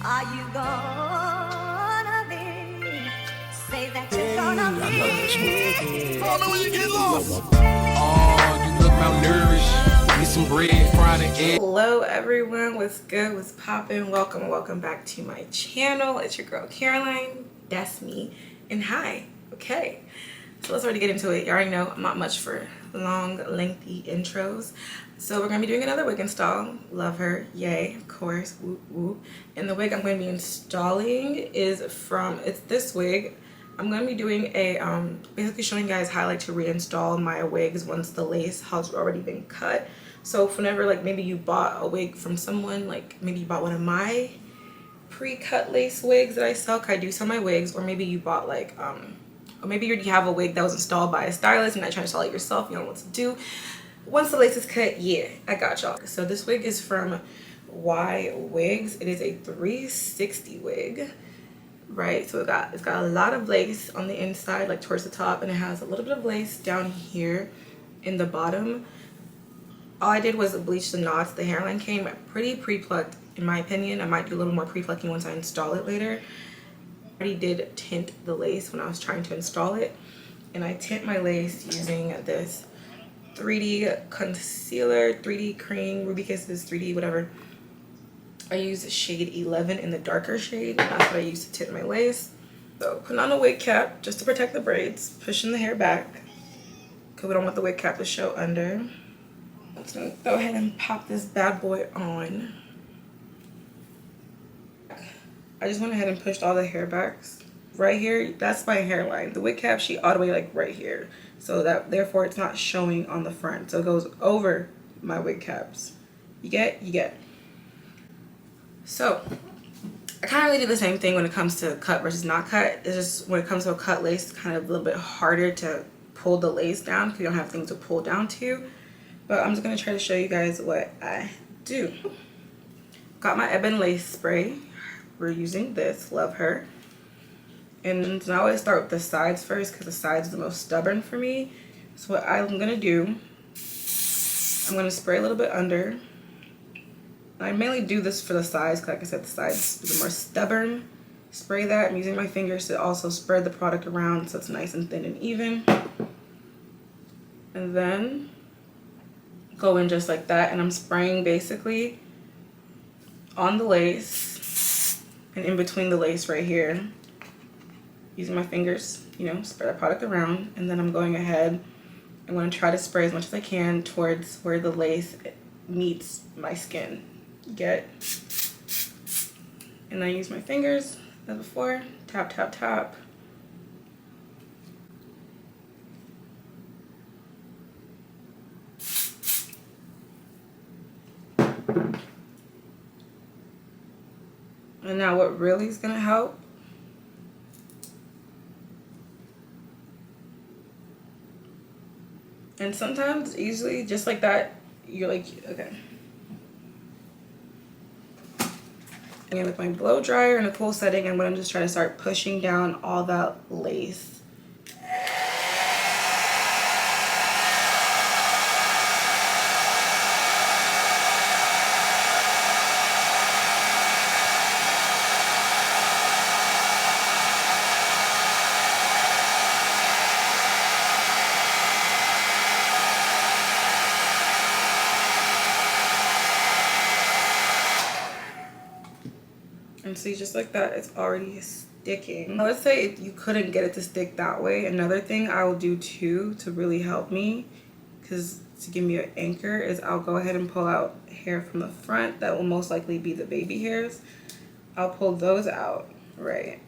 Are you gonna be? Say that you're gonna be. Oh, no, when you get lost. Oh, you look malnourished. Need some bread, fried and egg. Hello everyone, what's good, what's poppin'? Welcome back to my channel. It's your girl Caroline, that's me, and hi. Okay, so let's already get into it. You already know I'm not much for long, lengthy intros. So we're gonna be doing another wig install. Love her, yay, of course, whoop whoop. And the wig I'm going to be installing is it's this wig. I'm going to be doing a, basically showing you guys how I like to reinstall my wigs once the lace has already been cut. So whenever, like, maybe you bought a wig from someone, like maybe you bought one of my pre-cut lace wigs that I sell, 'cause I do sell my wigs, or maybe you bought like, or maybe you already have a wig that was installed by a stylist and you're not trying to install it yourself, you don't know what to do. Once the lace is cut, yeah, I got y'all. So this wig is from Ywigs. It is a 360 wig, right? So it's got a lot of lace on the inside, like towards the top, and it has a little bit of lace down here in the bottom. All I did was bleach the knots. The hairline came pretty pre-plucked, in my opinion. I might do a little more pre-plucking once I install it later. I already did tint the lace when I was trying to install it, and I tint my lace using this 3D concealer, 3D cream, Ruby Kisses, 3D whatever. I use shade 11 in the darker shade, and that's what I use to tint my lace. So putting on a wig cap just to protect the braids, pushing the hair back because we don't want the wig cap to show under. I'm just gonna go ahead and pop this bad boy on. I just went ahead and pushed all the hair backs. Right here, that's my hairline. The wig cap, she all the way like right here. So that, therefore, it's not showing on the front. So it goes over my wig caps. You get? You get. So, I kind of really do the same thing when it comes to cut versus not cut. It's just when it comes to a cut lace, it's kind of a little bit harder to pull the lace down because you don't have things to pull down to. But I'm just going to try to show you guys what I do. Got my ebony lace spray. We're using this. Love her. And I always start with the sides first because the sides are the most stubborn for me. So what I'm going to do, I'm going to spray a little bit under. I mainly do this for the sides because, like I said, the sides are the more stubborn. Spray that. I'm using my fingers to also spread the product around so it's nice and thin and even. And then go in just like that, and I'm spraying basically on the lace and in between the lace right here. Using my fingers, you know, spread that product around, and then I'm going ahead. I'm going to try to spray as much as I can towards where the lace meets my skin. Get? And I use my fingers as before. Tap, tap, tap. And now what really is going to help, and sometimes easily just like that, you're like, okay. And with my blow dryer in a cool setting, I'm going to just try to start pushing down all that lace. And see, just like that, it's already sticking. Now, let's say if you couldn't get it to stick that way, another thing I will do too to really help me, because to give me an anchor, is I'll go ahead and pull out hair from the front that will most likely be the baby hairs. I'll pull those out, right,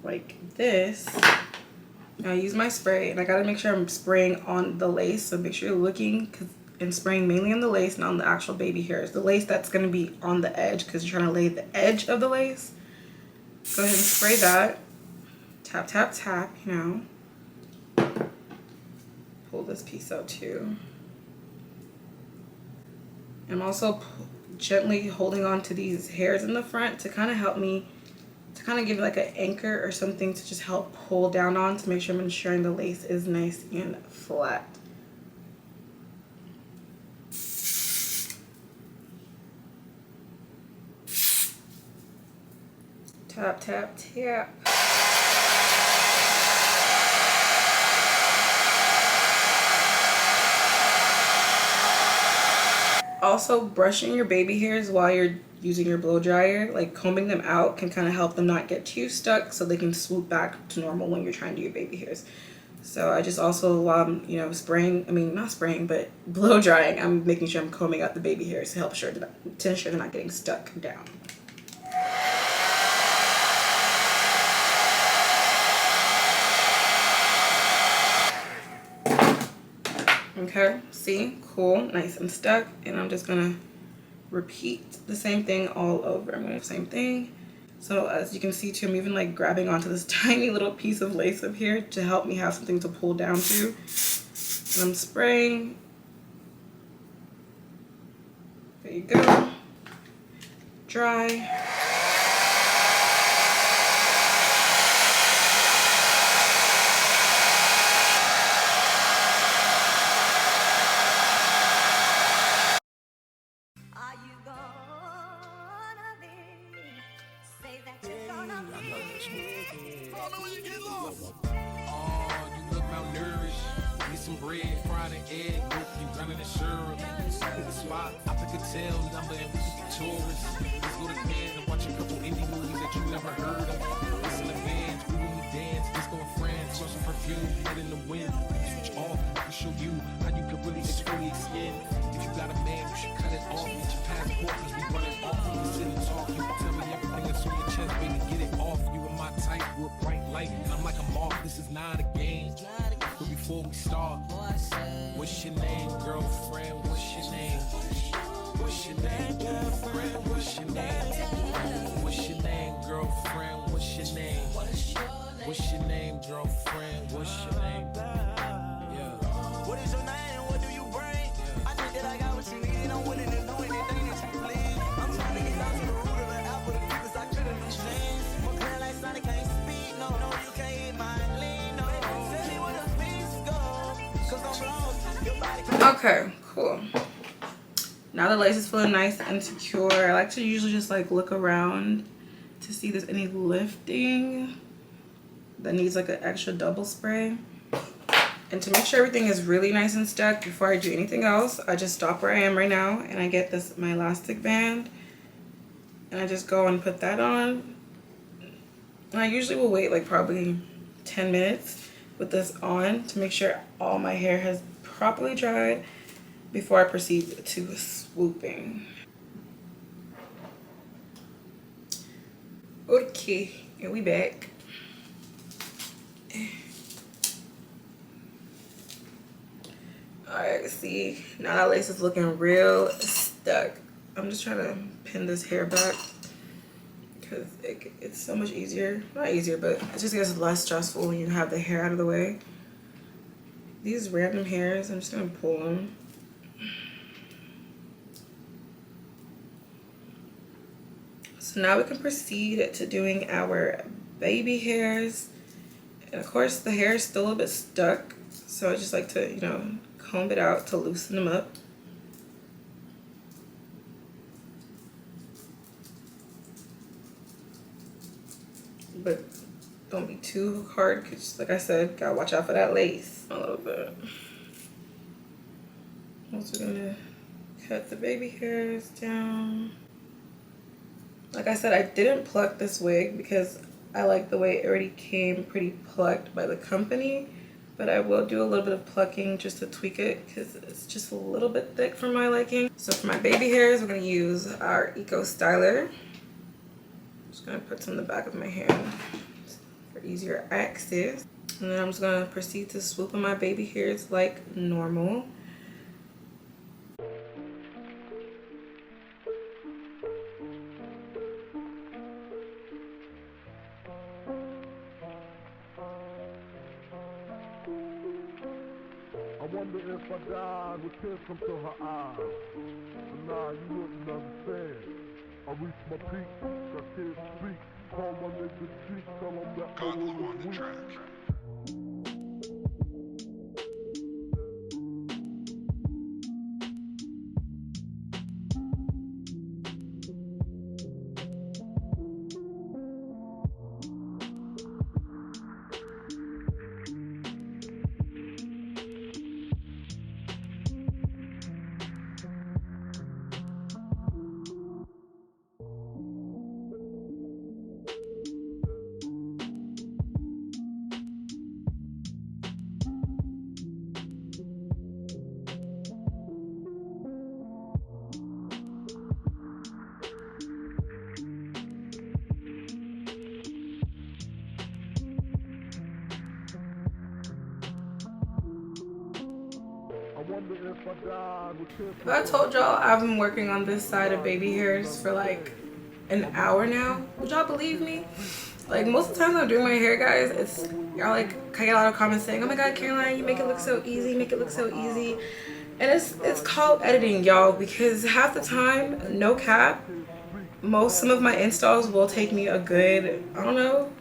like this. Now I use my spray, and I gotta make sure I'm spraying on the lace, so make sure you're looking and spraying mainly on the lace, not on the actual baby hairs. The lace that's going to be on the edge because you're trying to lay the edge of the lace. Go ahead and spray that. Tap, tap, tap, you know. Pull this piece out too. I'm also gently holding on to these hairs in the front to kind of help me, to kind of give like an anchor or something to just help pull down on, to make sure I'm ensuring the lace is nice and flat. Tap, tap, tap. Also, brushing your baby hairs while you're using your blow dryer, like combing them out, can kind of help them not get too stuck so they can swoop back to normal when you're trying to do your baby hairs. So I just also, while I'm, you know, not spraying, but blow drying, I'm making sure I'm combing out the baby hairs to ensure they're not getting stuck down. Okay, see, cool, nice and stuck. And I'm just gonna repeat the same thing all over. I'm gonna do the same thing. So as you can see too, I'm even like grabbing onto this tiny little piece of lace up here to help me have something to pull down to. And I'm spraying. There you go. Dry. Are you gonna be? Say that you're gonna be. Oh, you look malnourished. Need some bread, fried an egg, you running the syrup. Pick a spot, I pick a tail number and we can tourists. Let's go to bed and watch a couple indie movies that you never heard of. Listen to bands, we when we dance, disco and friends, smell some perfume, head in the wind. Switch off, we show you how you can really exfoliate skin. If you got a man, you should cut it off. Get your passport, cause we run it off. We sit and talk, you tell me everything that's on your chest, baby, get it off. You are my type, you a bright light, and I'm like a moth. This is not a game. But before we start, what's your name, girlfriend? What's your name? What's your name, girlfriend? What's your name? What's your name, girlfriend? What's your name? What's your name, girlfriend? What's your name? Yeah. What is your name? What do you bring? I think that I got what you need. I'm willing to do anything that you please. I'm trying to get down to the root of the apple, the deepest I could have changed. My clear like Sonic can't speak. No, you can't hit my lean. No, tell me where the peace go. Cause I'm lost. Your body can. Okay, cool. Now the lace is feeling nice and secure. I like to usually just like look around to see if there's any lifting that needs like an extra double spray. And to make sure everything is really nice and stuck before I do anything else, I just stop where I am right now and I get my elastic band and I just go and put that on. And I usually will wait like probably 10 minutes with this on to make sure all my hair has properly dried before I proceed to swooping. Okay, and we back. Alright, see, now that lace is looking real stuck. I'm just trying to pin this hair back because it's so much easier. Not easier, but it just gets less stressful when you have the hair out of the way. These random hairs, I'm just gonna pull them. So now we can proceed to doing our baby hairs. And of course the hair is still a little bit stuck. So I just like to, you know, comb it out to loosen them up. But don't be too hard because, like I said, gotta watch out for that lace a little bit. Also gonna cut the baby hairs down. Like I said, I didn't pluck this wig because I like the way it already came pretty plucked by the company. But I will do a little bit of plucking just to tweak it because it's just a little bit thick for my liking. So for my baby hairs, we're gonna use our Eco Styler. I'm just gonna put some in the back of my hand for easier access. And then I'm just gonna proceed to swoop in my baby hairs like normal. I wonder if I died with tears come to her eyes. But nah, you wouldn't understand. I reached my peak, I can't speak. Call my nigga cheek, tell him that I was weak. If I told y'all I've been working on this side of baby hairs for like an hour now, would y'all believe me? Like most of the time I'm doing my hair, guys, it's y'all like I get a lot of comments saying, oh my god, Caroline, you make it look so easy, make it look so easy. And it's called editing, y'all, because half the time, no cap, some of my installs will take me a good, I don't know,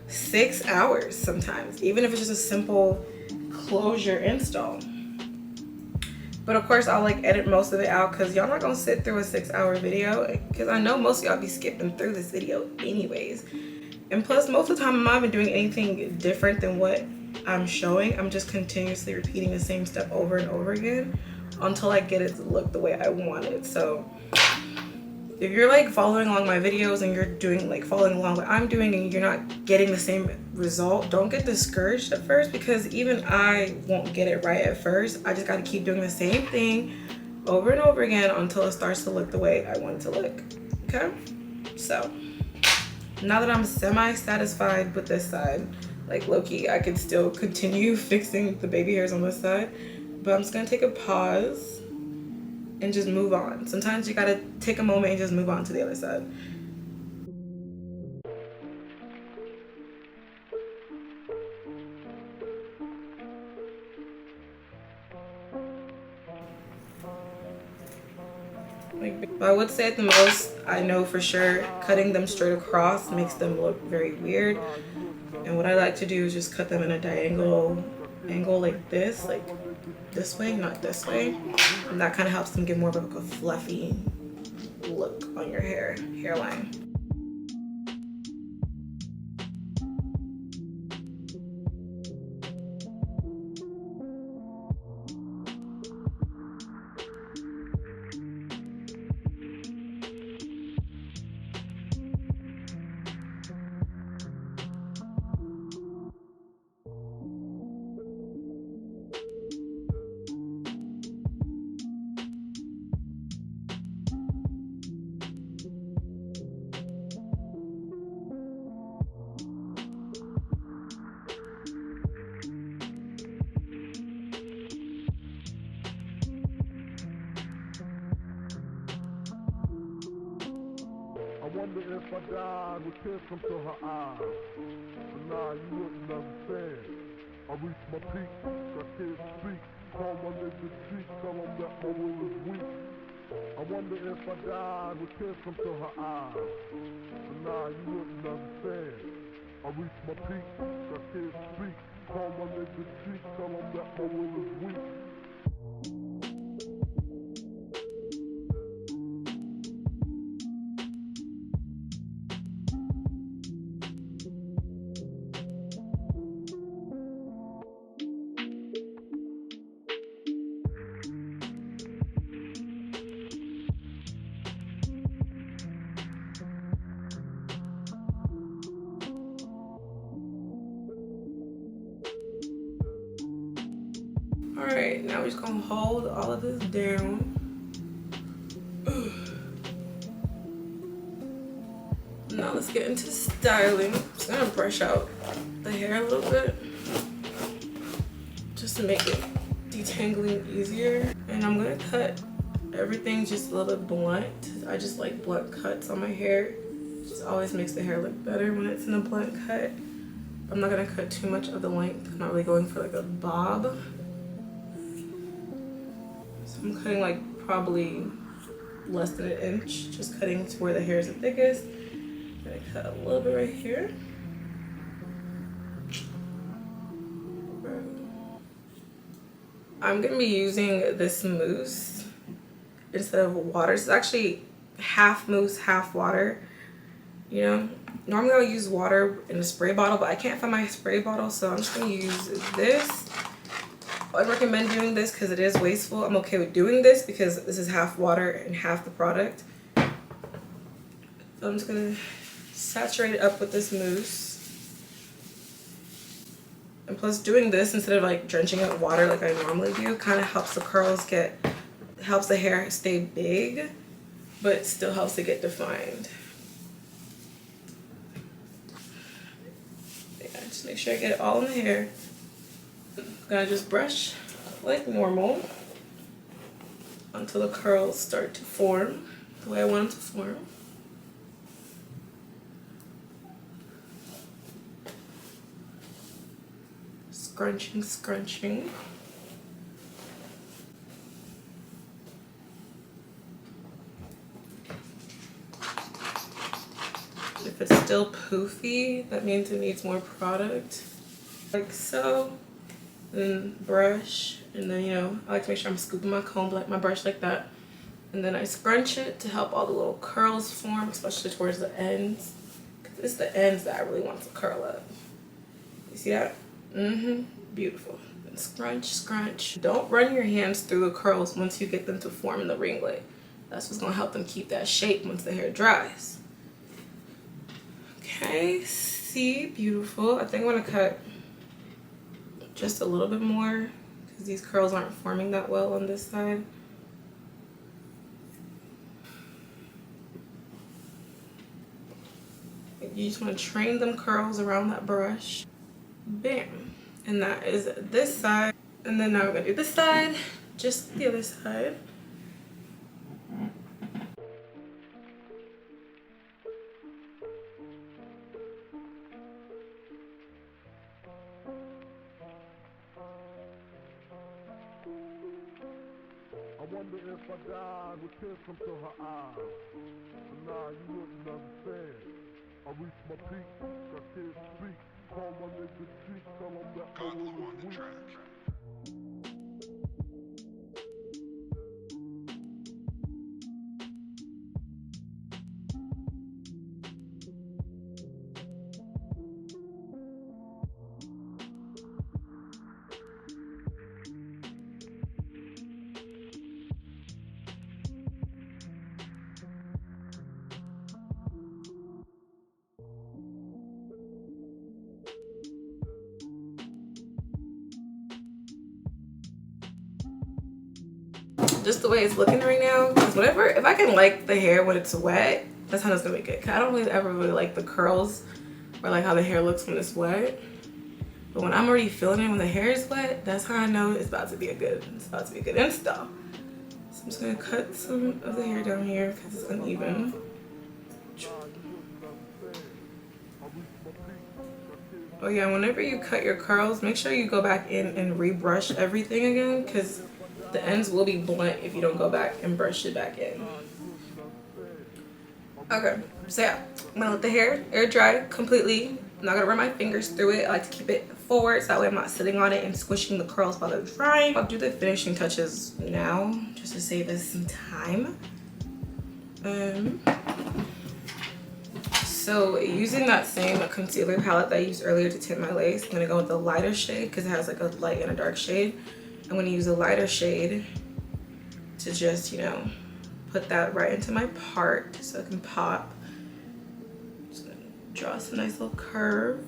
6 hours sometimes, even if it's just a simple closure install. But of course I'll like edit most of it out because y'all not gonna sit through a 6-hour video, because I know most of y'all be skipping through this video anyways. And plus most of the time I'm not even doing anything different than what I'm showing. I'm just continuously repeating the same step over and over again until I get it to look the way I want it. So if you're like following along my videos and you're doing like following along what I'm doing and you're not getting the same result, don't get discouraged at first, because even I won't get it right at first. I just got to keep doing the same thing over and over again until it starts to look the way I want it to look. Okay, so now that I'm semi-satisfied with this side, like low-key, I can still continue fixing the baby hairs on this side, but I'm just gonna take a pause and just move on. Sometimes you gotta take a moment and just move on to the other side. I would say at the most, I know for sure, cutting them straight across makes them look very weird. And what I like to do is just cut them in a diagonal angle like this way, not this way. And that kind of helps them give more of like a fluffy look on your hairline. Wonder if I died with tears come to her eyes. But nah, you wouldn't understand. I reached my peak, I can't speak. Call my nigga cheek, tell him that my will is weak. I wonder if I died with tears come to her eyes. But nah, you wouldn't understand. I reached my peak, I can't speak. Call my nigga cheek, tell him that my will is weak. Alright, now we're just gonna hold all of this down. Now let's get into styling. I'm just gonna brush out the hair a little bit just to make it detangling easier. And I'm gonna cut everything just a little bit blunt. I just like blunt cuts on my hair. It just always makes the hair look better when it's in a blunt cut. I'm not gonna cut too much of the length. I'm not really going for like a bob. So I'm cutting like probably less than an inch, just cutting to where the hair is the thickest. I'm gonna cut a little bit right here. I'm gonna be using this mousse instead of water. It's actually half mousse, half water. You know, normally I'll use water in a spray bottle, but I can't find my spray bottle, so I'm just gonna use this. I recommend doing this because it is wasteful. I'm okay with doing this because this is half water and half the product. So I'm just gonna saturate it up with this mousse. And plus doing this instead of like drenching it with water like I normally do kind of helps the curls helps the hair stay big, but still helps it get defined. Yeah, just make sure I get it all in the hair. I'm gonna just brush like normal. until the curls start to form the way I want them to form. Scrunching, scrunching. If it's still poofy, that means it needs more product. Like so. Then brush, and then, you know, I like to make sure I'm scooping my comb, like my brush like that. And then I scrunch it to help all the little curls form, especially towards the ends. Because it's the ends that I really want to curl up. You see that? Beautiful. And scrunch, scrunch. Don't run your hands through the curls once you get them to form in the ringlet. That's what's going to help them keep that shape once the hair dries. Okay, see, beautiful. I think I'm going to cut just a little bit more because these curls aren't forming that well on this side. You just want to train them curls around that brush. Bam. And that is this side. And then now we're going to do this side, just the other side. I wonder if I died with tears come to her eyes. But nah, you wouldn't understand. I reached my peak, I can't speak. Call my nigga cheek, tell him that my will is weak. Just the way it's looking right now, because whatever, if I can like the hair when it's wet, that's how it's gonna be good. Cause I don't really ever really like the curls or like how the hair looks when it's wet. But when I'm already feeling it when the hair is wet, that's how I know it's about to be a good install. So I'm just gonna cut some of the hair down here because it's uneven. Oh yeah, whenever you cut your curls, make sure you go back in and rebrush everything again, because the ends will be blunt if you don't go back and brush it back in. Okay, so yeah, I'm gonna let the hair air dry completely. I'm not gonna run my fingers through it. I like to keep it forward so that way I'm not sitting on it and squishing the curls while they're drying. I'll do the finishing touches now just to save us some time. So using that same concealer palette that I used earlier to tint my lace, I'm gonna go with the lighter shade because it has like a light and a dark shade. I'm gonna use a lighter shade to just, you know, put that right into my part so it can pop. Just gonna draw some nice little curve.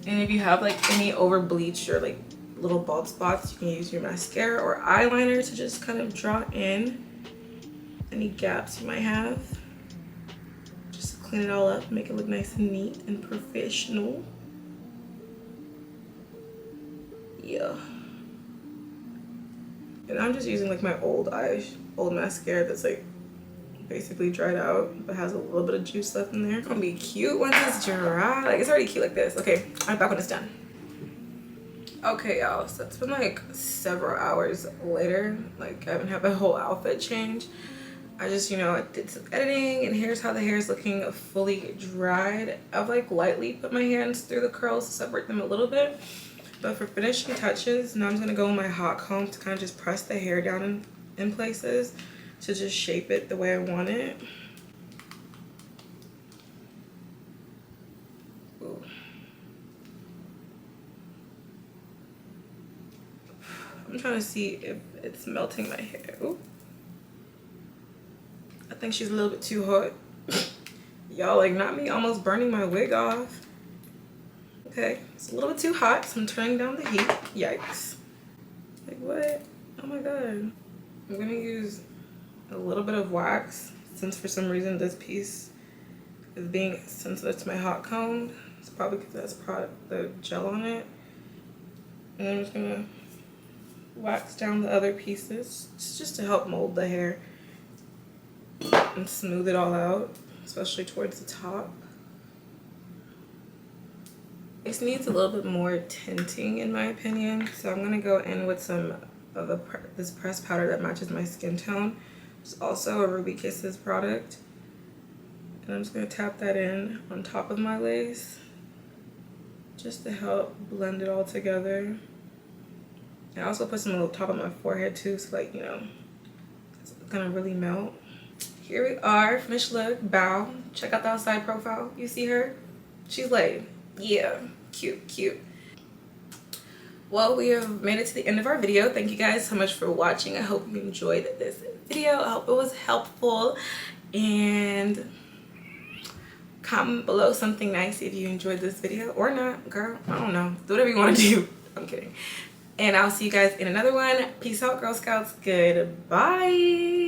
And if you have like any over bleached or like little bald spots, you can use your mascara or eyeliner to just kind of draw in any gaps you might have. Just clean it all up, make it look nice and neat and professional. Yeah. And I'm just using like my old mascara that's like basically dried out but has a little bit of juice left in there. It's gonna be cute once it's dry. Like, it's already cute like this. Okay, I'm back when it's done. Okay, y'all, so it's been like several hours later. Like, I haven't had my whole outfit change. I just, you know, I did some editing, and here's how the hair is looking fully dried. I've like lightly put my hands through the curls to separate them a little bit. But for finishing touches, now I'm gonna go with my hot comb to kind of just press the hair down in places to just shape it the way I want it. Ooh. I'm trying to see if it's melting my hair. Ooh. I think she's a little bit too hot. Y'all, like, not me almost burning my wig off. Okay, it's a little bit too hot, so I'm turning down the heat. Yikes. Like, what? Oh my god. I'm gonna use a little bit of wax, since for some reason this piece is being sensitive to my hot comb. It's probably because it has the gel on it. And I'm just gonna wax down the other pieces just to help mold the hair and smooth it all out, especially towards the top. This needs a little bit more tinting in my opinion, so I'm gonna go in with some of this pressed powder that matches my skin tone. It's also a Ruby Kisses product, and I'm just gonna tap that in on top of my lace just to help blend it all together. I also put some on the top of my forehead too, so like, you know, it's gonna really melt. Here we are, finished look, bow. Check out the outside profile. You see her? She's laid. Yeah, cute, cute. Well, we have made it to the end of our video. Thank you guys so much for watching. I hope you enjoyed this video. I hope it was helpful, and comment below something nice if you enjoyed this video or not, girl. I don't know. Do whatever you want to do. I'm kidding. And I'll see you guys in another one. Peace out, Girl Scouts. Goodbye.